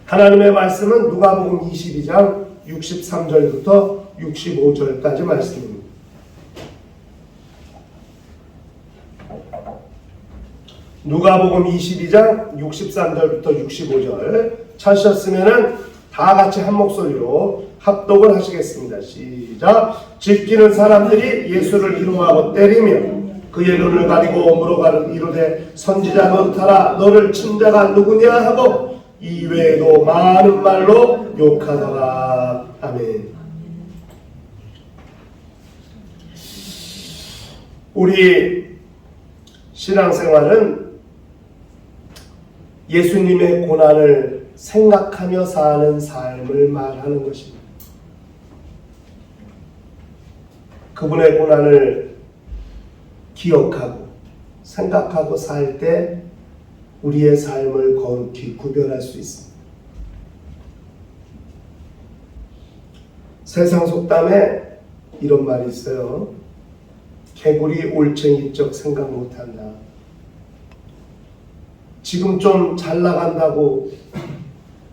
하나님의 말씀은 누가복음 22장 63절부터 65절까지 말씀입니다. 누가복음 22장 63절부터 65절 찾으셨으면 다 같이 한 목소리로 합독을 하시겠습니다. 시작. 질기는 사람들이 예수를 희롱하고 때리며 그의 눈을 가리고 물어가는 이르되 선지자 노릇하라 너를 친 자가 누구냐 하고 이외에도 많은 말로 욕하더라. 아멘. 우리 신앙생활은 예수님의 고난을 생각하며 사는 삶을 말하는 것입니다. 그분의 고난을 기억하고 생각하고 살 때 우리의 삶을 거룩히 구별할 수 있습니다. 세상 속담에 이런 말이 있어요. 개구리 올챙이적 생각 못한다. 지금 좀 잘 나간다고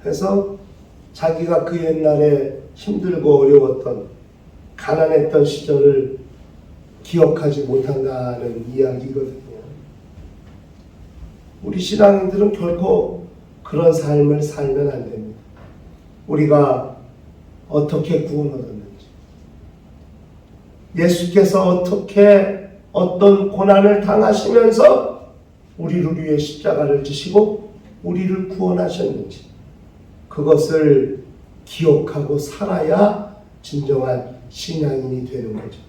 해서 자기가 그 옛날에 힘들고 어려웠던 가난했던 시절을 기억하지 못한다는 이야기거든요. 우리 신앙인들은 결코 그런 삶을 살면 안 됩니다. 우리가 어떻게 구원 얻었는지, 예수께서 어떻게 어떤 고난을 당하시면서 우리를 위해 십자가를 지시고 우리를 구원하셨는지 그것을 기억하고 살아야 진정한 신앙인이 되는 거죠.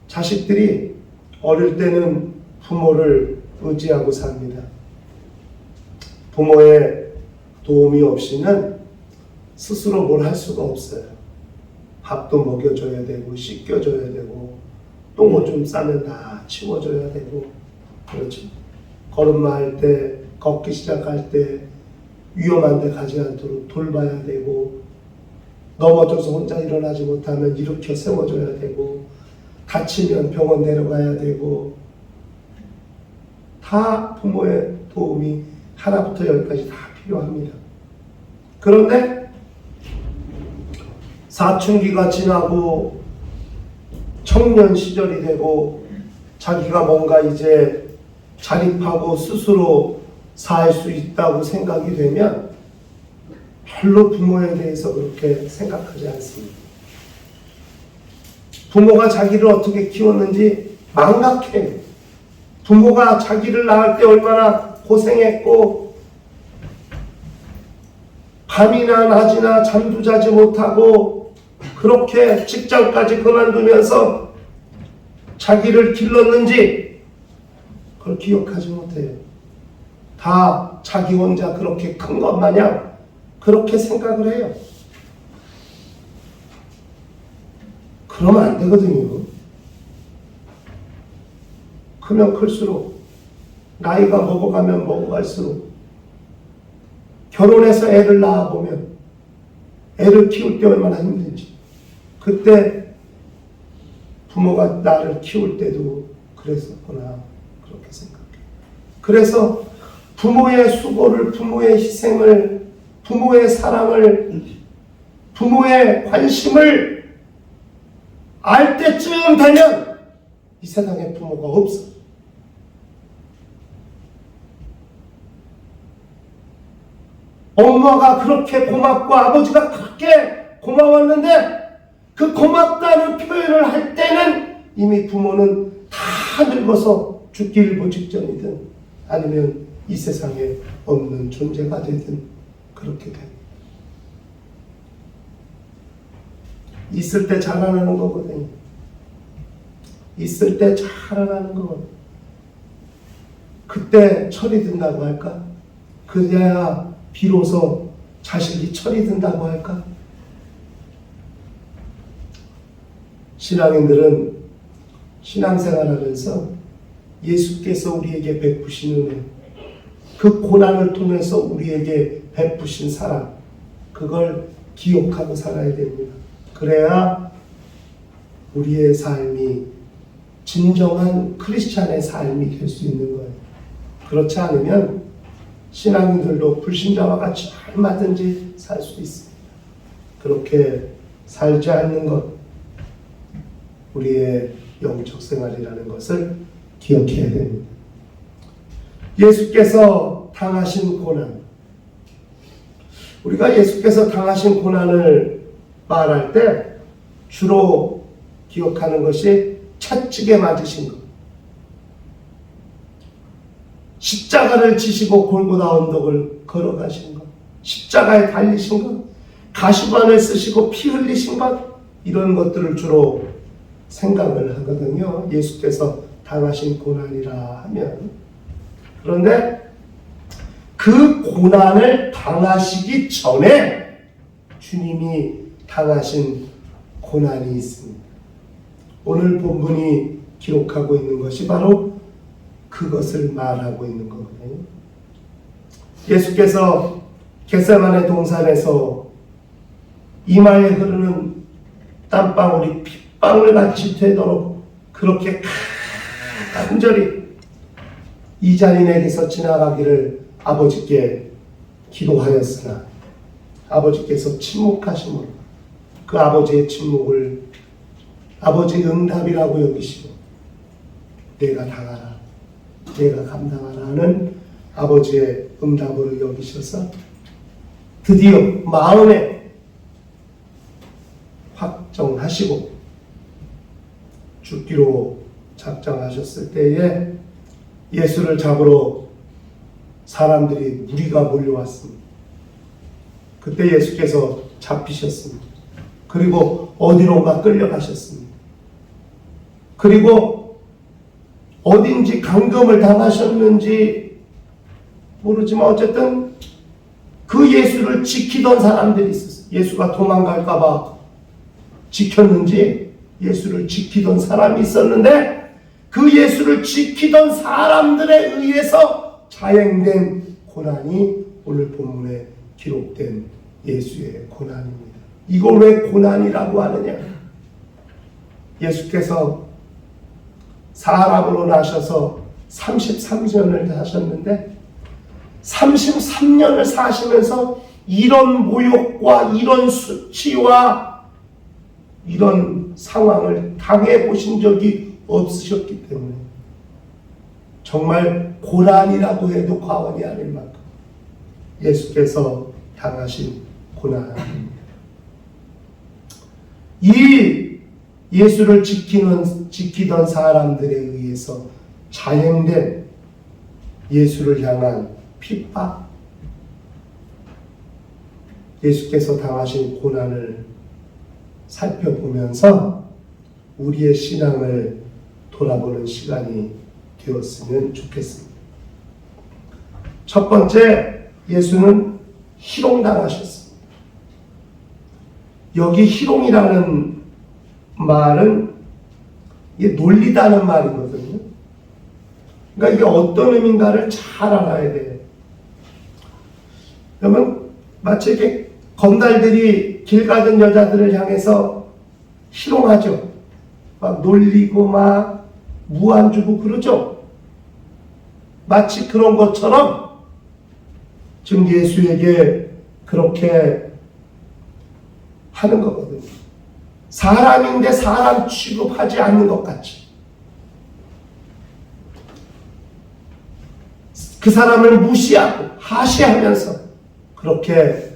자식들이 어릴 때는 부모를 의지하고 삽니다. 부모의 도움이 없이는 스스로 뭘 할 수가 없어요. 밥도 먹여줘야 되고 씻겨줘야 되고 똥 좀 싸면 다 치워줘야 되고 그렇죠. 걸음마 할 때 걷기 시작할 때 위험한 데 가지 않도록 돌봐야 되고 넘어져서 혼자 일어나지 못하면 일으켜 세워줘야 되고 다치면 병원 데려가야 되고 다 부모의 도움이 하나부터 열까지 다 필요합니다. 그런데 사춘기가 지나고 청년 시절이 되고 자기가 뭔가 이제 자립하고 스스로 살 수 있다고 생각이 되면 별로 부모에 대해서 그렇게 생각하지 않습니다. 부모가 자기를 어떻게 키웠는지 망각해요. 부모가 자기를 낳을 때 얼마나 고생했고 밤이나 낮이나 잠도 자지 못하고 그렇게 직장까지 그만두면서 자기를 길렀는지 그걸 기억하지 못해요. 다 자기 혼자 그렇게 큰 것 마냥 그렇게 생각을 해요. 그러면 안 되거든요. 크면 클수록 나이가 먹어가면 먹어갈수록 결혼해서 애를 낳아보면 애를 키울 때 얼마나 힘든지 그때 부모가 나를 키울 때도 그랬었구나 그렇게 생각해요. 그래서 부모의 수고를, 부모의 희생을, 부모의 사랑을, 부모의 관심을 알 때쯤 되면 이 세상에 부모가 없어. 엄마가 그렇게 고맙고 아버지가 그렇게 고마웠는데 그 고맙다는 표현을 할 때는 이미 부모는 다 늙어서 죽기 일보 직전이든 아니면 이 세상에 없는 존재가 되든 그렇게 됩니다. 있을 때 자라나는 거거든요. 있을 때 자라나는 거거든요. 그때 철이 든다고 할까? 그래야 비로소 자식이 철이 든다고 할까? 신앙인들은 신앙생활하면서 예수께서 우리에게 베푸신 은혜, 그 고난을 통해서 우리에게 베푸신 사랑, 그걸 기억하고 살아야 됩니다. 그래야 우리의 삶이 진정한 크리스찬의 삶이 될 수 있는 거예요. 그렇지 않으면 신앙인들도 불신자와 같이 얼마든지 살 수 있습니다. 그렇게 살지 않는 것, 우리의 영적 생활이라는 것을 기억해야 됩니다. 예수께서 당하신 고난, 우리가 예수께서 당하신 고난을 말할 때 주로 기억하는 것이 채찍에 맞으신 것, 십자가를 지시고 골고다 언덕을 걸어가신 것, 십자가에 달리신 것, 가시관을 쓰시고 피 흘리신 것, 이런 것들을 주로 생각을 하거든요. 예수께서 당하신 고난이라 하면. 그런데 그 고난을 당하시기 전에 주님이 당하신 고난이 있습니다. 오늘 본문이 기록하고 있는 것이 바로 그것을 말하고 있는 거거든요. 예수께서 겟세마네 동산에서 이마에 흐르는 땀방울이 핏방울 같이 되도록 그렇게 간절히 이 자리에게서 지나가기를 아버지께 기도하였으나 아버지께서 침묵하심으로 그 아버지의 침묵을 아버지의 응답이라고 여기시고 내가 당하라, 내가 감당하라 하는 아버지의 응답으로 여기셔서 드디어 마음에 확정하시고 죽기로 작정하셨을 때에 예수를 잡으러 사람들이 무리가 몰려왔습니다. 그때 예수께서 잡히셨습니다. 그리고 어디론가 끌려가셨습니다. 그리고 어딘지 감금을 당하셨는지 모르지만 어쨌든 그 예수를 지키던 사람들이 있었어요. 예수가 도망갈까봐 지켰는지 예수를 지키던 사람이 있었는데 그 예수를 지키던 사람들에 의해서 자행된 고난이 오늘 본문에 기록된 예수의 고난입니다. 이걸 왜 고난이라고 하느냐? 예수께서 사람으로 나셔서 33년을 사셨는데 33년을 사시면서 이런 모욕과 이런 수치와 이런 상황을 당해보신 적이 없으셨기 때문에 정말 고난이라고 해도 과언이 아닐 만큼 예수께서 당하신 고난입니다. 이 예수를 지키던 사람들에 의해서 자행된 예수를 향한 핍박, 예수께서 당하신 고난을 살펴보면서 우리의 신앙을 돌아보는 시간이 되었으면 좋겠습니다. 첫 번째, 예수는 희롱당하셨습니다. 여기 희롱이라는 말은 이게 놀리다는 말이거든요. 그러니까 이게 어떤 의미인가를 잘 알아야 돼요. 그러면 마치 이렇게 건달들이 길 가던 여자들을 향해서 희롱하죠. 막 놀리고 막 무안 주고 그러죠. 마치 그런 것처럼 지금 예수에게 그렇게 하는 거거든요. 사람인데 사람 취급하지 않는 것 같이. 그 사람을 무시하고 하시하면서 그렇게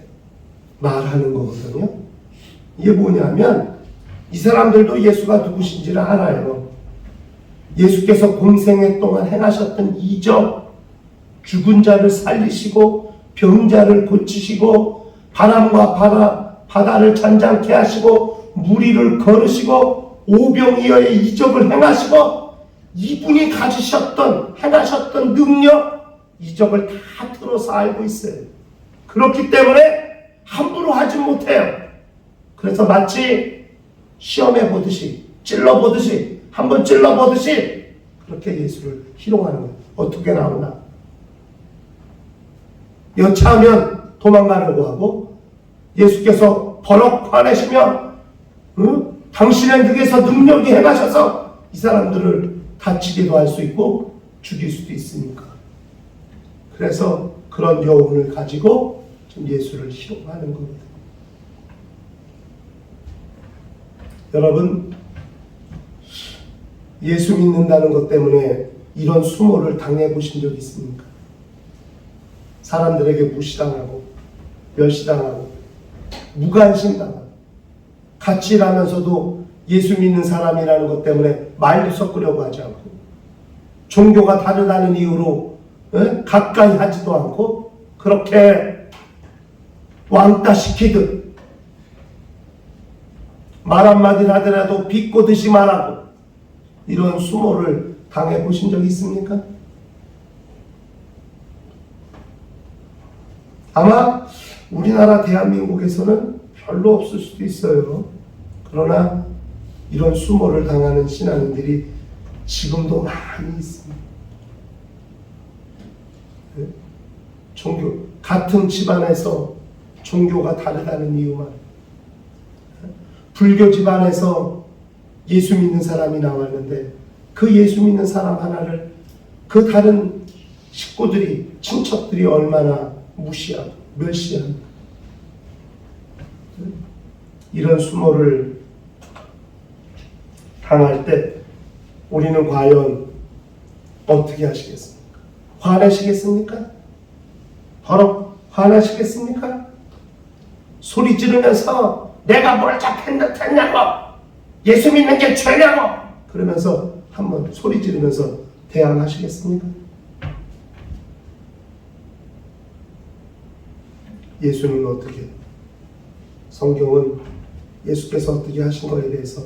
말하는 거거든요. 이게 뭐냐면 이 사람들도 예수가 누구신지를 알아요. 예수께서 공생애 동안 행하셨던 이적, 죽은 자를 살리시고 병자를 고치시고 바람과 바다를 잔잔케 하시고 무리를 걸으시고 오병이어의 이적을 행하시고 이분이 행하셨던 능력, 이적을 다 들어서 알고 있어요. 그렇기 때문에 함부로 하지 못해요. 그래서 마치 시험해 보듯이, 찔러 보듯이, 한번 찔러 보듯이 그렇게 예수를 희롱하는 거예요. 어떻게 나오나? 여차하면 도망가려고 하고 예수께서 버럭 화내시면 당신의 늑에서 능력이 행하셔서 이 사람들을 다치기도 할 수 있고 죽일 수도 있으니까. 그래서 그런 여운을 가지고 좀 예수를 희롱하는 겁니다. 여러분, 예수 믿는다는 것 때문에 이런 수모를 당해보신 적 있습니까? 사람들에게 무시당하고 멸시당하고 무관심당하고 같이 일하면서도 예수 믿는 사람이라는 것 때문에 말도 섞으려고 하지 않고 종교가 다르다는 이유로 가까이 하지도 않고 그렇게 왕따 시키듯 말 한마디를 하더라도 비꼬듯이 말하고 이런 수모를 당해보신 적 있습니까? 아마 우리나라 대한민국에서는 별로 없을 수도 있어요. 그러나 이런 수모를 당하는 신앙인들이 지금도 많이 있습니다. 종교, 같은 집안에서 종교가 다르다는 이유만, 불교 집안에서 예수 믿는 사람이 나왔는데 그 예수 믿는 사람 하나를 그 다른 식구들이, 친척들이 얼마나 무시하고 멸시합니다. 이런 수모를 당할 때 우리는 과연 어떻게 하시겠습니까? 화내시겠습니까? 바로 화나시겠습니까? 소리 지르면서 내가 뭘 잘했냐고, 예수 믿는 게 죄냐고 그러면서 한번 소리 지르면서 대항하시겠습니까? 예수는 어떻게, 성경은 예수께서 어떻게 하신 것에 대해서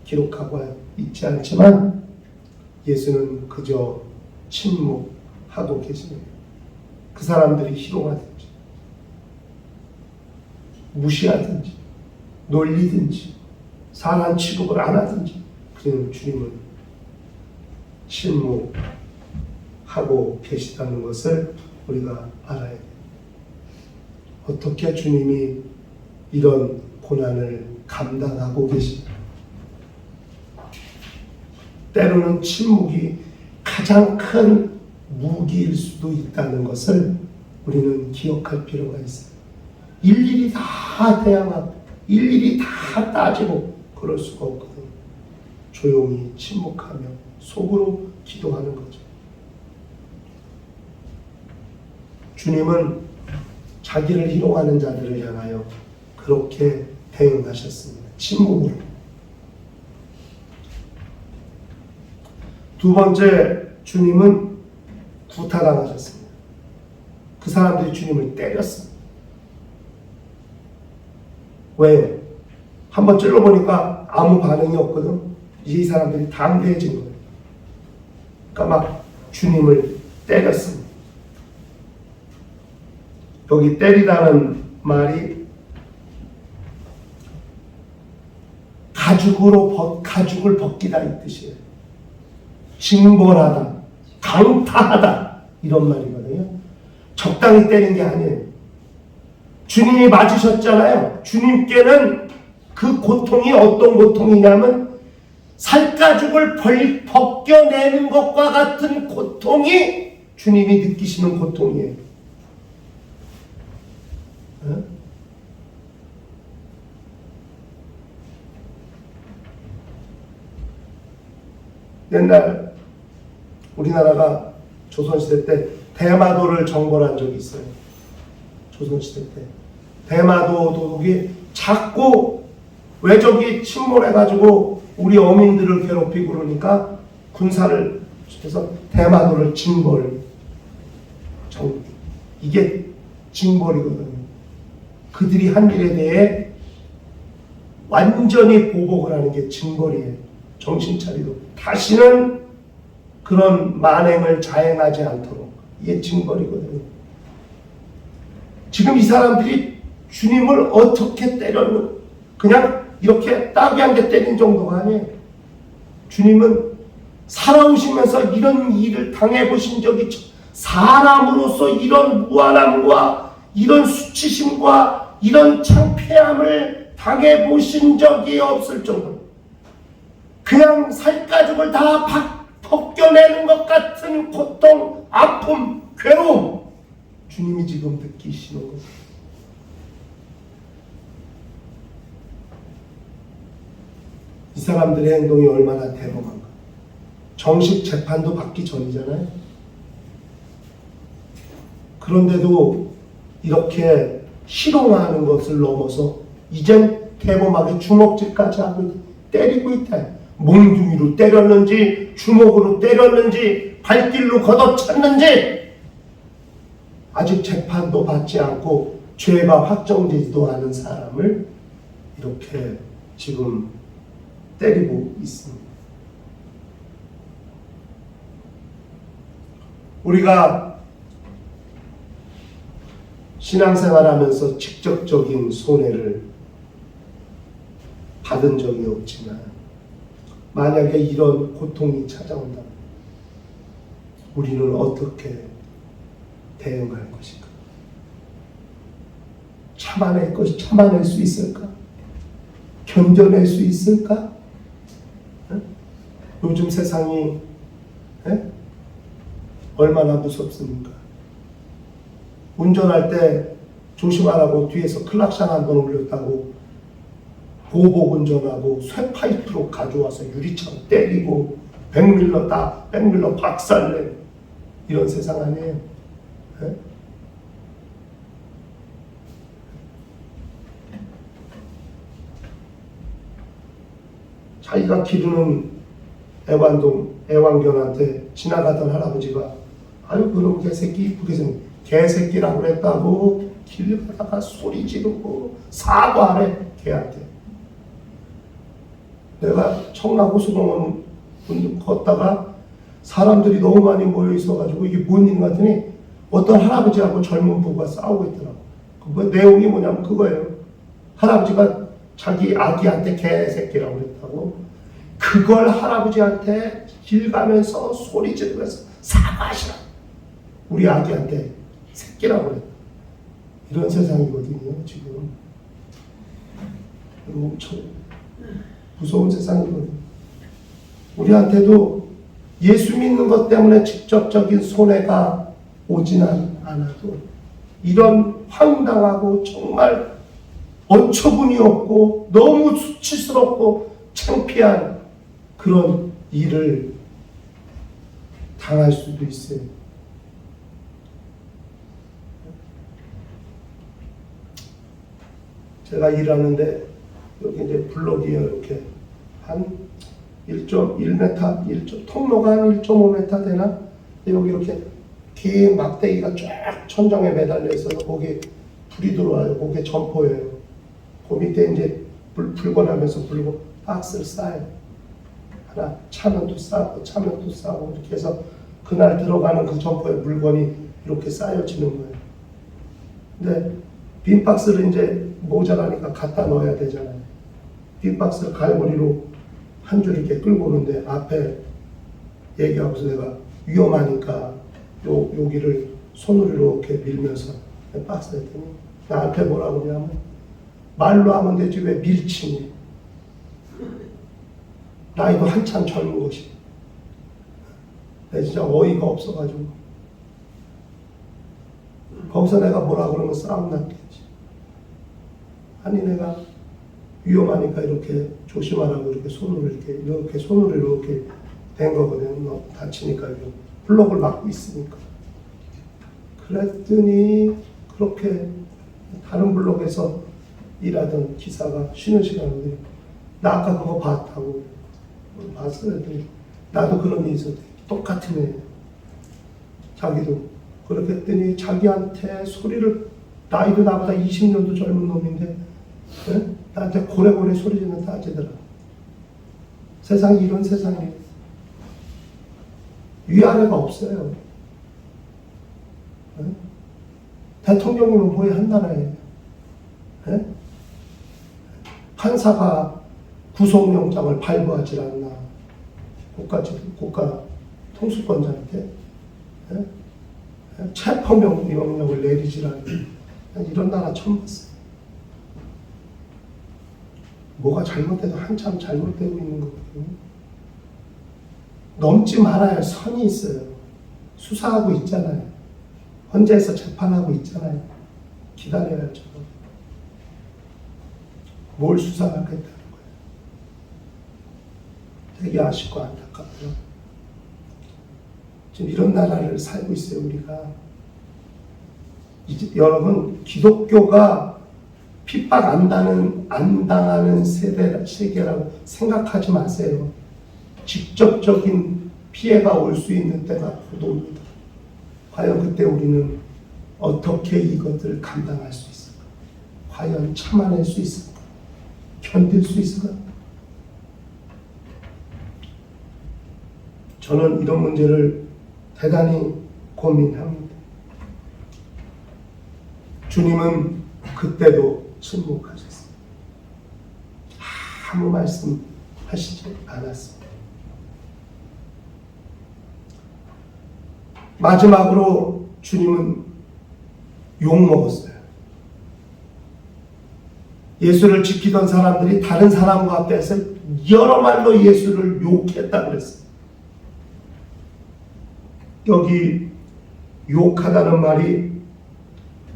기록하고 있지 않지만 예수는 그저 침묵하고 계십니다. 그 사람들이 희롱하든지 무시하든지 놀리든지 사람 취급을 안 하든지 그는 주님은 침묵하고 계시다는 것을 우리가 알아야 돼요. 어떻게 주님이 이런 고난을 감당하고 계신가? 때로는 침묵이 가장 큰 무기일 수도 있다는 것을 우리는 기억할 필요가 있어요. 일일이 다 대항하고 일일이 다 따지고 그럴 수가 없거든요. 조용히 침묵하며 속으로 기도하는 거죠. 주님은 자기를 희롱하는 자들을 향하여 그렇게 대응하셨습니다. 침묵으로. 두 번째, 주님은 구타당하셨습니다. 그 사람들이 주님을 때렸습니다. 왜요? 한번 찔러보니까 아무 반응이 없거든. 이 사람들이 담대해진 거예요. 그러니까 막 주님을 때렸습니다. 여기 때리다는 말이 가죽을 벗기다 이 뜻이에요. 징벌하다, 강타하다 이런 말이거든요. 적당히 때린 게 아니에요. 주님이 맞으셨잖아요. 주님께는 그 고통이 어떤 고통이냐면 살가죽을 벗겨내는 것과 같은 고통이 주님이 느끼시는 고통이에요. 옛날 우리나라가 조선시대 때 대마도를 정벌한 적이 있어요. 조선시대 때 대마도 도둑이 자꾸 외적이 침몰해가지고 우리 어민들을 괴롭히고 그러니까 군사를 해서 대마도를 이게 징벌이거든요. 그들이 한 일에 대해 완전히 보복을 하는 게 징벌이에요. 정신 차리고 다시는 그런 만행을 자행하지 않도록, 이게 징벌이거든요. 지금 이 사람들이 주님을 어떻게 때렸는, 그냥 이렇게 따귀 한 대 때린 정도가 아니에요. 주님은 살아오시면서 이런 일을 당해보신 적이, 사람으로서 이런 무한함과 이런 수치심과 이런 창피함을 당해보신 적이 없을 정도로 그냥 살가죽을 다 벗겨내는 것 같은 고통, 아픔, 괴로움, 주님이 느끼시는 거예요. 이 사람들의 행동이 얼마나 대범한가. 정식 재판도 받기 전이잖아요. 그런데도 이렇게 실용화하는 것을 넘어서 이젠 대범하게 주먹질까지 하고 때리고 있다. 몽둥이로 때렸는지 주먹으로 때렸는지 발길로 걷어찼는지 아직 재판도 받지 않고 죄가 확정되지도 않은 사람을 이렇게 지금 때리고 있습니다. 우리가 신앙생활하면서 직접적인 손해를 받은 적이 없지만 만약에 이런 고통이 찾아온다면 우리는 어떻게 대응할 것인가? 참아낼 수 있을까? 견뎌낼 수 있을까? 요즘 세상이 얼마나 무섭습니까? 운전할 때 조심하라고 뒤에서 클락션 한 번 울렸다고 보복 운전하고 쇠파이프로 가져와서 유리창 때리고 백밀러 박살내 이런 세상 아니에요? 자기가 기르는 애완견한테 지나가던 할아버지가 아유 그럼 개새끼 이쁘게 생긴 개새끼라고 그랬다고 길 가다가 소리 지르고 사과하래 개한테. 내가 청라고수공원 걷다가 사람들이 너무 많이 모여 있어가지고 이게 뭔 일인가 했더니 어떤 할아버지하고 젊은 부부가 싸우고 있더라고. 그 내용이 뭐냐면 그거예요. 할아버지가 자기 아기한테 개새끼라고 그랬다고. 그걸 할아버지한테 길 가면서 소리 지르면서 사과하시라. 우리 아기한테 새끼라고 그랬다. 이런 세상이거든요, 지금. 엄청 무서운 세상이거든요. 우리한테도 예수 믿는 것 때문에 직접적인 손해가 오지는 않아도 이런 황당하고 정말 어처구니 없고 너무 수치스럽고 창피한 그런 일을 당할 수도 있어요. 제가 일하는데 여기 이제 블록이요 이렇게 한 1.1m, 통로가 한 1.5m 되나? 여기 이렇게 긴 막대기가 쫙 천정에 매달려 있어서 거기에 불이 들어와요. 그게 점포예요. 그 밑에 이제 불건하면서 불고 박스를 쌓아요. 하나 차면 또 쌓고 차면 또 쌓고 이렇게 해서 그날 들어가는 그 점포에 물건이 이렇게 쌓여지는 거예요. 근데 빈 박스를 이제 모자라니까 갖다 넣어야 되잖아요. 빈 박스를 갈고리로 한 줄 이렇게 끌고 오는데 앞에 얘기하고서 내가 위험하니까 여기를 손으로 이렇게 밀면서 박스 했더니 나한테 뭐라고 그러냐면 말로 하면 되지 왜 밀치니? 나이도 한참 젊은 것이. 내가 진짜 어이가 없어가지고 거기서 내가 뭐라 그러면 싸움 났겠지. 아니 내가 위험하니까 이렇게 조심하라고 이렇게 손으로 이렇게 된 거거든. 너 다치니까 블록을 막고 있으니까. 그랬더니 그렇게 다른 블록에서 일하던 기사가 쉬는 시간에 나 아까 그거 봤다고 봤어요. 나도 그런 일이 있었대. 똑같은 애. 자기도 그렇게 했더니 자기한테 소리를 나이도 나보다 20년도 젊은 놈인데 네? 나한테 고래고래 소리 지르면 따지더라. 세상이 이런 세상이에요. 위아래가 없어요. 네? 대통령이면 뭐에 한 나라예요. 네? 판사가 구속영장을 발부하지 않나. 국가 통수권자한테 네? 체포명령을 내리지 않나. 이런 나라 처음 봤어요. 뭐가 잘못돼도 한참 잘못되고 있는 거거든요. 넘지 말아야 할 선이 있어요. 수사하고 있잖아요. 헌재에서 재판하고 있잖아요. 기다려야죠. 뭘 수상하겠다는 거예요. 되게 아쉽고 안타깝고요. 지금 이런 나라를 살고 있어요, 우리가. 이제 여러분, 기독교가 핍박 안 당하는 세계라고 생각하지 마세요. 직접적인 피해가 올 수 있는 때가 곧 옵니다. 과연 그때 우리는 어떻게 이것을 감당할 수 있을까? 과연 참아낼 수 있을까? 견딜 수 있을까? 저는 이런 문제를 대단히 고민합니다. 주님은 그때도 침묵하셨습니다. 아무 말씀 하시지 않았습니다. 마지막으로 주님은 욕먹었어요. 예수를 지키던 사람들이 다른 사람과 앞에서 여러 말로 예수를 욕했다고 그랬어요. 여기 욕하다는 말이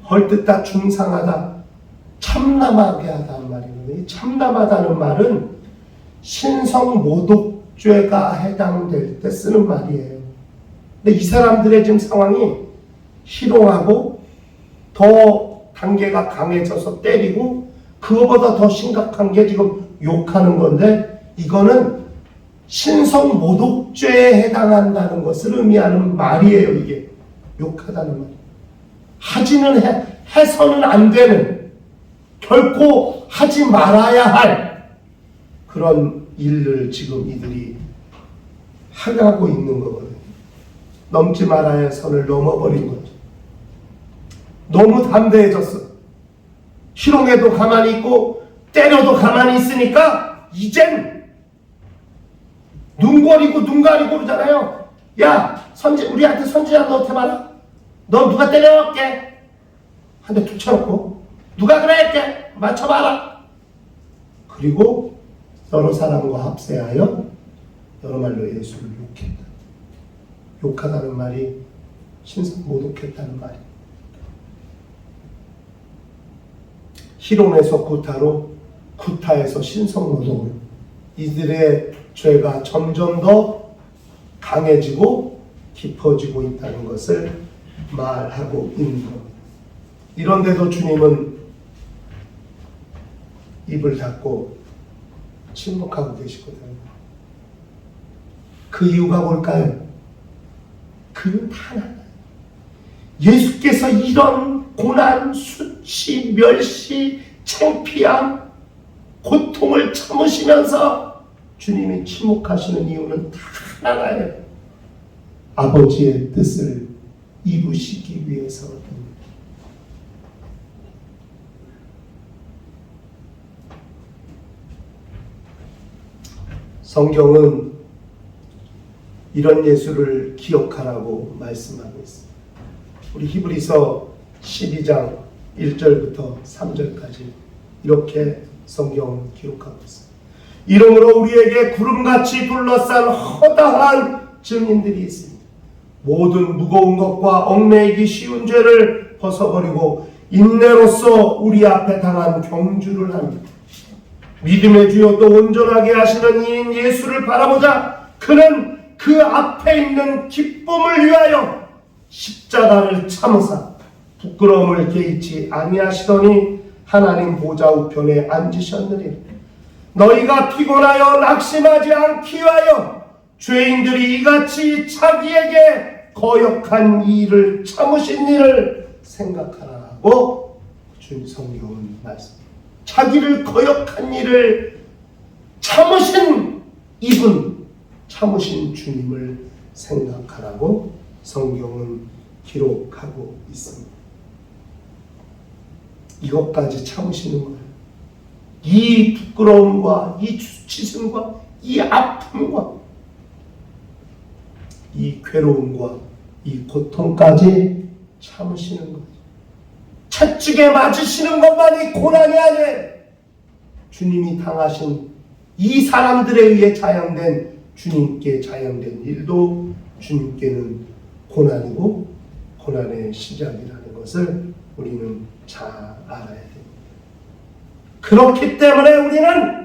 헐뜯다, 중상하다, 참남하게 하다는 말이거든요. 이 참남하다는 말은 신성모독죄가 해당될 때 쓰는 말이에요. 근데 이 사람들의 지금 상황이 희롱하고 더 단계가 강해져서 때리고 그거보다 더 심각한 게 지금 욕하는 건데 이거는 신성모독죄에 해당한다는 것을 의미하는 말이에요. 이게 욕하다는 말. 하지는 해서는 안 되는, 결코 하지 말아야 할 그런 일을 지금 이들이 하고 있는 거거든요. 넘지 말아야 할 선을 넘어버린 거죠. 너무 담대해졌어. 희롱해도 가만히 있고 때려도 가만히 있으니까 이젠 눈 가리고 그러잖아요. 야, 우리한테 선지자 너한테 말아. 너 누가 때려올게. 한 대 툭 쳐놓고 누가 그래 할게. 맞춰봐라. 그리고 여러 사람과 합세하여 여러 말로 예수를 욕했다. 욕하다는 말이 신성모독했다는 말이. 희롱에서 구타로, 구타에서 신성모독으로 이들의 죄가 점점 더 강해지고 깊어지고 있다는 것을 말하고 있는 겁니다. 이런데도 주님은 입을 닫고 침묵하고 계시거든요. 그 이유가 뭘까요? 그 이유는 하나. 예수께서 이런 고난, 수치, 멸시, 창피함, 고통을 참으시면서 주님이 침묵하시는 이유는 다 하나예요. 아버지의 뜻을 이루시기 위해서거든요. 성경은 이런 예수를 기억하라고 말씀하고 있습니다. 우리 히브리서 12장 1절부터 3절까지 이렇게 성경은 기록하고 있습니다. 이러므로 우리에게 구름같이 둘러싼 허다한 증인들이 있습니다. 모든 무거운 것과 얽매이기 쉬운 죄를 벗어버리고 인내로써 우리 앞에 당한 경주를 합니다. 믿음의 주여 또 온전하게 하시는 이인 예수를 바라보자. 그는 그 앞에 있는 기쁨을 위하여 십자가를 참으사 부끄러움을 개의치 아니하시더니 하나님 보좌 우편에 앉으셨느니라. 너희가 피곤하여 낙심하지 않기 위하여 죄인들이 이같이 자기에게 거역한 일을 참으신 일을 생각하라 하고 준 성경은 말씀. 자기를 거역한 일을 참으신 이분, 참으신 주님을 생각하라고 성경은 기록하고 있습니다. 이것까지 참으시는 거예요. 이 부끄러움과 이 수치심과 이 아픔과 이 괴로움과 이 고통까지 참으시는 거예요. 채찍에 맞으시는 것만이 고난이 아니에요. 주님이 당하신 이 사람들에 의해 자양된 주님께 자양된 일도 주님께는 고난이고 고난의 시작이라는 것을 우리는 잘 알아야 됩니다. 그렇기 때문에 우리는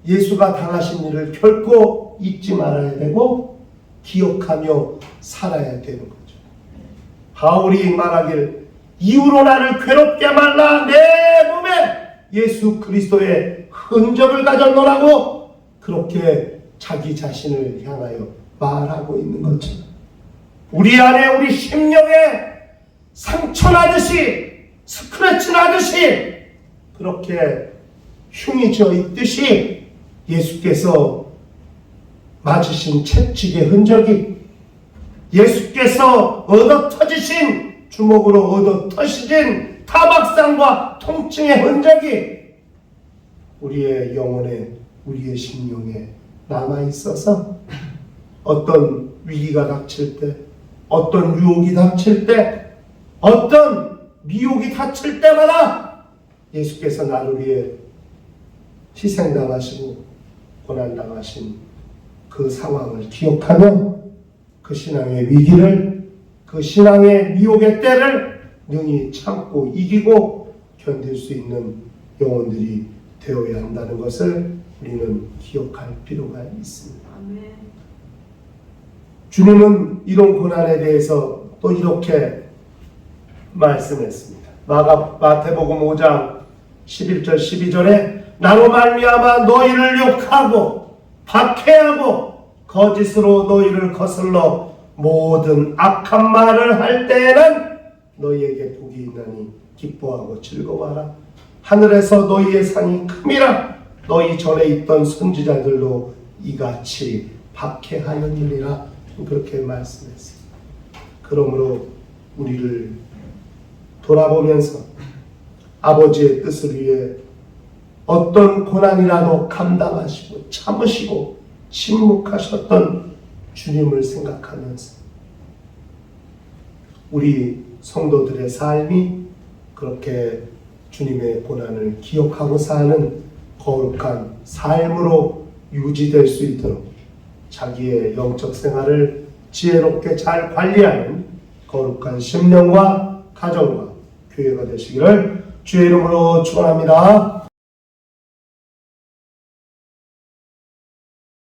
예수가 당하신 일을 결코 잊지 말아야 되고 기억하며 살아야 되는 거죠. 바울이 말하길 이후로 나를 괴롭게 말라 내 몸에 예수 그리스도의 흔적을 가졌노라고 그렇게 자기 자신을 향하여 말하고 있는 것처럼 우리 안에 우리 심령에 상처 나듯이 스크래치 나듯이 그렇게 흉이 져 있듯이 예수께서 맞으신 채찍의 흔적이 예수께서 얻어 터지신 주먹으로 얻어 터지신 타박상과 통증의 흔적이 우리의 영혼에 우리의 심령에 남아있어서 어떤 위기가 닥칠 때 어떤 유혹이 닥칠 때 어떤 미혹이 닥칠 때마다 예수께서 나를 위해 희생당하시고 고난당하신 그 상황을 기억하며 그 신앙의 위기를 그 신앙의 미혹의 때를 능히 참고 이기고 견딜 수 있는 영혼들이 되어야 한다는 것을 우리는 기억할 필요가 있습니다. 아멘. 주님은 이런 고난에 대해서 또 이렇게 말씀했습니다. 마태복음 5장 11절 12절에 나로 말미암아 너희를 욕하고 박해하고 거짓으로 너희를 거슬러 모든 악한 말을 할 때에는 너희에게 복이 있나니 기뻐하고 즐거워하라. 하늘에서 너희의 상이 큼이라. 너희 전에 있던 선지자들도 이같이 박해하였느니라. 그렇게 말씀했습니다. 그러므로 우리를 돌아보면서 아버지의 뜻을 위해 어떤 고난이라도 감당하시고 참으시고 침묵하셨던 주님을 생각하면서 우리 성도들의 삶이 그렇게 주님의 고난을 기억하고 사는 거룩한 삶으로 유지될 수 있도록 자기의 영적 생활을 지혜롭게 잘 관리하는 거룩한 심령과 가정과 교회가 되시기를 주의 이름으로 축원합니다.